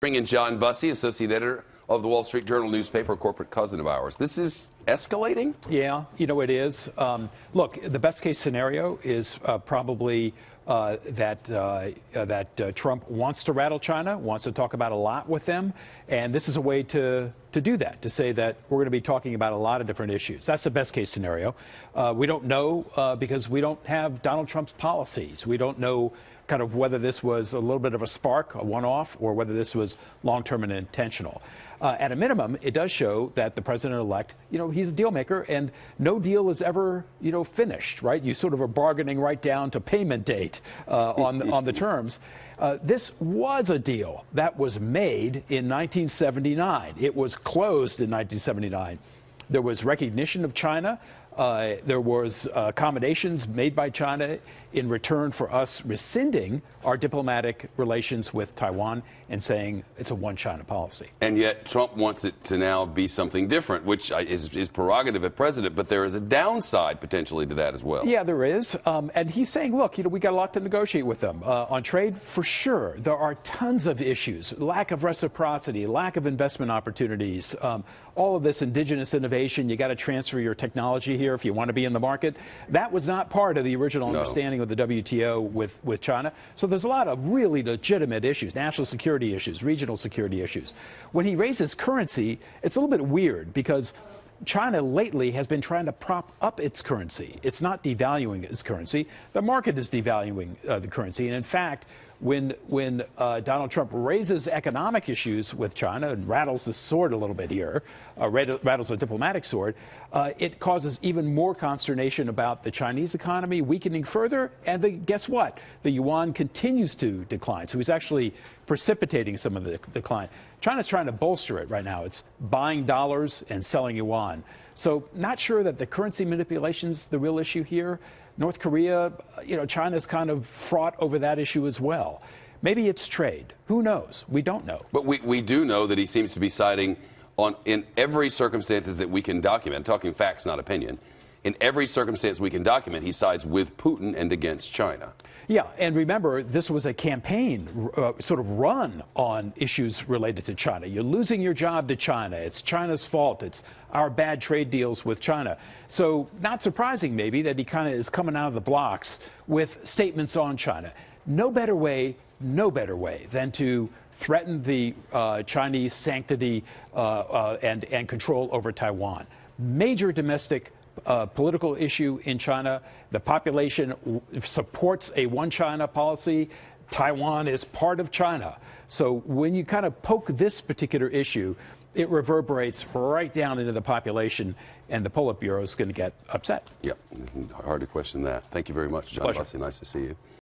Bring in John Bussey, associate editor of the Wall Street Journal newspaper, a corporate cousin of ours. This is escalating? Yeah, you know it is. Look, the best case scenario is probably that Trump wants to rattle China, wants to talk about a lot with them, and this is a way to do that, to say that we're going to be talking about a lot of different issues. That's the best case scenario. We don't know because we don't have Donald Trump's policies. We don't know kind of whether this was a little bit of a spark, a one-off, or whether this was long-term and intentional. At a minimum, it does show that the president-elect, he's a deal maker, and no deal is ever, finished, right? You sort of are bargaining right down to payment date on the terms. This was a deal that was made in 1979. It was closed in 1979. There was recognition of China. There was accommodations made by China in return for us rescinding our diplomatic relations with Taiwan and saying it's a one-China policy. And yet Trump wants it to now be something different, which is prerogative of president, but there is a downside potentially to that as well. Yeah, there is. And he's saying, look, we got a lot to negotiate with them. On trade, for sure, there are tons of issues. Lack of reciprocity, lack of investment opportunities, all of this indigenous innovation. You got to transfer your technology here if you want to be in the market. That was not part of the original understanding of the WTO with China. So there's a lot of really legitimate issues, national security issues, regional security issues. When he raises currency, it's a little bit weird because China lately has been trying to prop up its currency. It's not devaluing its currency. The market is devaluing the currency. And in fact, when Donald Trump raises economic issues with China and rattles the sword a little bit here, rattles the diplomatic sword, it causes even more consternation about the Chinese economy weakening further. And guess what? The yuan continues to decline. So he's actually precipitating some of the decline. China's trying to bolster it right now. It's buying dollars and selling yuan. So not sure that the currency manipulation's the real issue here. North Korea, China's kind of fraught over that issue as well. Maybe it's trade. Who knows? We don't know. But we do know that he seems to be siding in every circumstances that we can document. I'm talking facts, not opinion. In every circumstance we can document, he sides with Putin and against China. Yeah, and remember, this was a campaign sort of run on issues related to China. You're losing your job to China. It's China's fault. It's our bad trade deals with China. So not surprising, maybe, that he kind of is coming out of the blocks with statements on China. No better way than to threaten the Chinese sanctity and control over Taiwan. Major domestic political issue in China. The population supports a one-China policy. Taiwan is part of China. So when you kind of poke this particular issue, it reverberates right down into the population, and the Politburo is going to get upset. Yep, hard to question that. Thank you very much, John Bussey. Nice to see you.